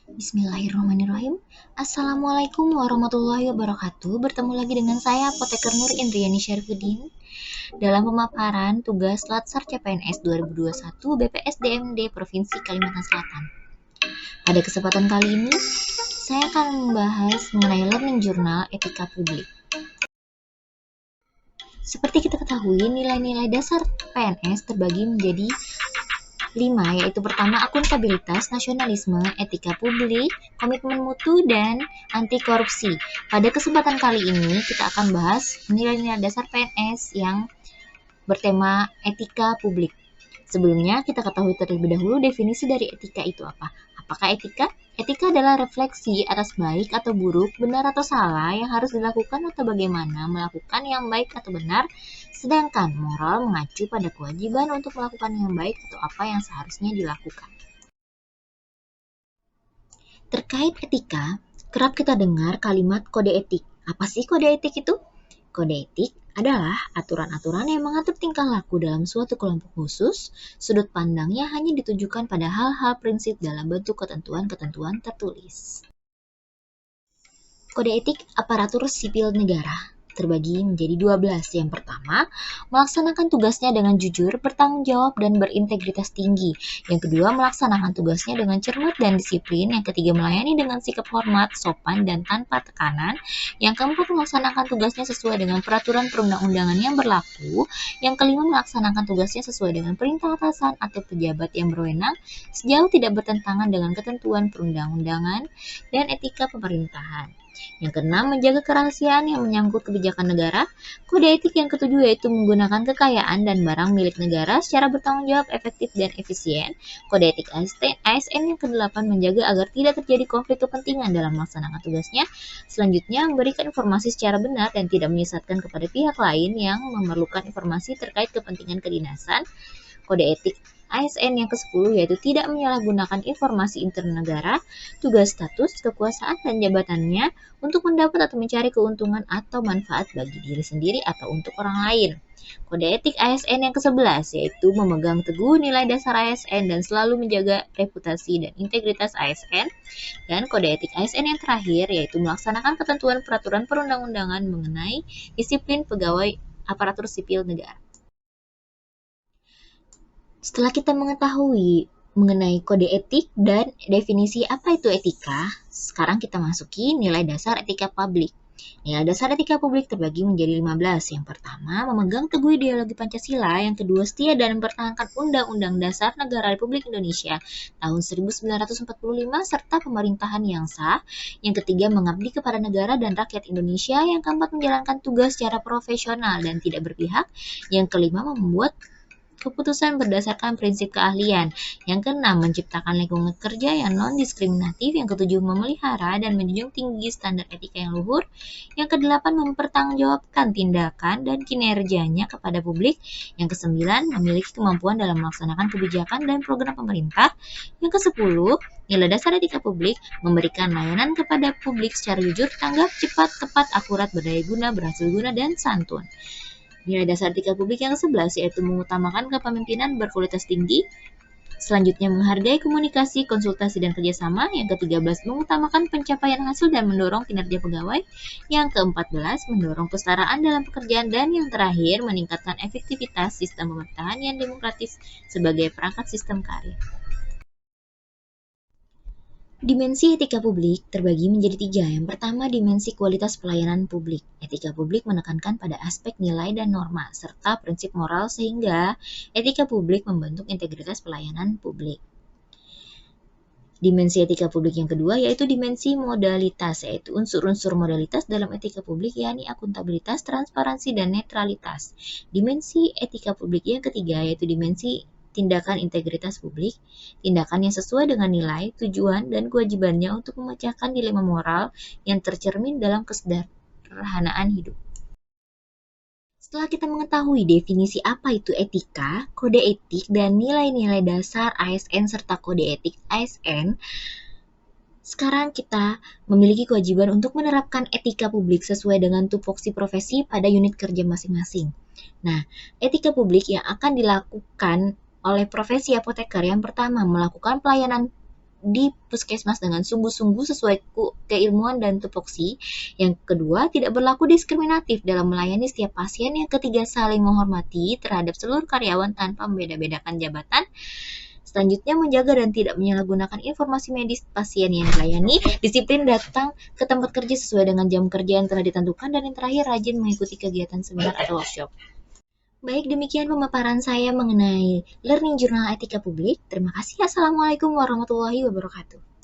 Bismillahirrahmanirrahim. Assalamualaikum warahmatullahi wabarakatuh. Bertemu lagi dengan saya, Apoteker Nur Indriani Syarifuddin, dalam pemaparan tugas Latsar CPNS 2021 BPSDMD Provinsi Kalimantan Selatan. Pada kesempatan kali ini, saya akan membahas mengenai Learning Journal Etika Publik. Seperti kita ketahui, nilai-nilai dasar PNS terbagi menjadi 5, yaitu pertama akuntabilitas, nasionalisme, etika publik, komitmen mutu, dan anti korupsi. Pada kesempatan kali ini kita akan bahas nilai-nilai dasar PNS yang bertema etika publik. Sebelumnya kita ketahui terlebih dahulu definisi dari etika itu apa. Apakah etika? Etika adalah refleksi atas baik atau buruk, benar atau salah yang harus dilakukan atau bagaimana melakukan yang baik atau benar, sedangkan moral mengacu pada kewajiban untuk melakukan yang baik atau apa yang seharusnya dilakukan. Terkait etika, kerap kita dengar kalimat kode etik. Apa sih kode etik itu? Kode etik adalah aturan-aturan yang mengatur tingkah laku dalam suatu kelompok khusus. Sudut pandangnya hanya ditujukan pada hal-hal prinsip dalam bentuk ketentuan-ketentuan tertulis. Kode etik aparatur sipil negara terbagi menjadi 12. Yang pertama, melaksanakan tugasnya dengan jujur, bertanggung jawab, dan berintegritas tinggi. Yang kedua, melaksanakan tugasnya dengan cermat dan disiplin. Yang ketiga, melayani dengan sikap hormat, sopan, dan tanpa tekanan. Yang keempat, melaksanakan tugasnya sesuai dengan peraturan perundang-undangan yang berlaku. Yang kelima, melaksanakan tugasnya sesuai dengan perintah atasan atau pejabat yang berwenang, sejauh tidak bertentangan dengan ketentuan perundang-undangan dan etika pemerintahan. Yang keenam, menjaga kerahasiaan yang menyangkut kebijakan negara. Kode etik yang ketujuh yaitu menggunakan kekayaan dan barang milik negara secara bertanggung jawab, efektif, dan efisien. Kode etik ASN yang kedelapan, menjaga agar tidak terjadi konflik kepentingan dalam melaksanakan tugasnya. Selanjutnya, memberikan informasi secara benar dan tidak menyesatkan kepada pihak lain yang memerlukan informasi terkait kepentingan kedinasan. Kode etik ASN yang ke-10 yaitu tidak menyalahgunakan informasi internegara, tugas, status, kekuasaan, dan jabatannya untuk mendapat atau mencari keuntungan atau manfaat bagi diri sendiri atau untuk orang lain. Kode etik ASN yang ke-11 yaitu memegang teguh nilai dasar ASN dan selalu menjaga reputasi dan integritas ASN. Dan kode etik ASN yang terakhir yaitu melaksanakan ketentuan peraturan perundang-undangan mengenai disiplin pegawai aparatur sipil negara. Setelah kita mengetahui mengenai kode etik dan definisi apa itu etika, sekarang kita masuki nilai dasar etika publik. Nilai dasar etika publik terbagi menjadi 15. Yang pertama, memegang teguh ideologi Pancasila. Yang kedua, setia dan mempertahankan Undang-Undang Dasar Negara Republik Indonesia tahun 1945 serta pemerintahan yang sah. Yang ketiga, mengabdi kepada negara dan rakyat Indonesia. Yang keempat, menjalankan tugas secara profesional dan tidak berpihak. Yang kelima, membuat keputusan berdasarkan prinsip keahlian. Yang keenam, menciptakan lingkungan kerja yang non-diskriminatif. Yang ketujuh, memelihara dan menjunjung tinggi standar etika yang luhur. Yang kedelapan, mempertanggungjawabkan tindakan dan kinerjanya kepada publik. Yang kesembilan, memiliki kemampuan dalam melaksanakan kebijakan dan program pemerintah. Yang kesepuluh, nilai dasar etika publik, memberikan layanan kepada publik secara jujur, tanggap, cepat, tepat, akurat, berdaya guna, berhasil guna, dan santun. Nilai dasar etika publik yang ke-11 yaitu mengutamakan kepemimpinan berkualitas tinggi. Selanjutnya, menghargai komunikasi, konsultasi, dan kerjasama. Yang ke-13, mengutamakan pencapaian hasil dan mendorong kinerja pegawai. Yang ke-14, mendorong kesetaraan dalam pekerjaan. Dan yang terakhir, meningkatkan efektivitas sistem pemerintahan yang demokratis sebagai perangkat sistem karir. Dimensi etika publik terbagi menjadi 3. Yang pertama, dimensi kualitas pelayanan publik. Etika publik menekankan pada aspek nilai dan norma, serta prinsip moral sehingga etika publik membentuk integritas pelayanan publik. Dimensi etika publik yang kedua yaitu dimensi modalitas, yaitu unsur-unsur modalitas dalam etika publik yakni akuntabilitas, transparansi, dan netralitas. Dimensi etika publik yang ketiga yaitu dimensi tindakan integritas publik, tindakan yang sesuai dengan nilai, tujuan, dan kewajibannya untuk memecahkan dilema moral yang tercermin dalam kesederhanaan hidup. Setelah kita mengetahui definisi apa itu etika, kode etik, dan nilai-nilai dasar ASN serta kode etik ASN, sekarang kita memiliki kewajiban untuk menerapkan etika publik sesuai dengan tupoksi profesi pada unit kerja masing-masing. Nah, etika publik yang akan dilakukan oleh profesi apoteker yang pertama, melakukan pelayanan di puskesmas dengan sungguh-sungguh sesuai keilmuan dan tupoksi. Yang kedua, tidak berlaku diskriminatif dalam melayani setiap pasien. Yang ketiga, saling menghormati terhadap seluruh karyawan tanpa membeda-bedakan jabatan. Selanjutnya, menjaga dan tidak menyalahgunakan informasi medis pasien yang dilayani. Disiplin datang ke tempat kerja sesuai dengan jam kerja yang telah ditentukan. Dan yang terakhir, rajin mengikuti kegiatan seminar atau workshop. Baik, demikian pemaparan saya mengenai Learning Journal Etika Publik. Terima kasih. Assalamualaikum warahmatullahi wabarakatuh.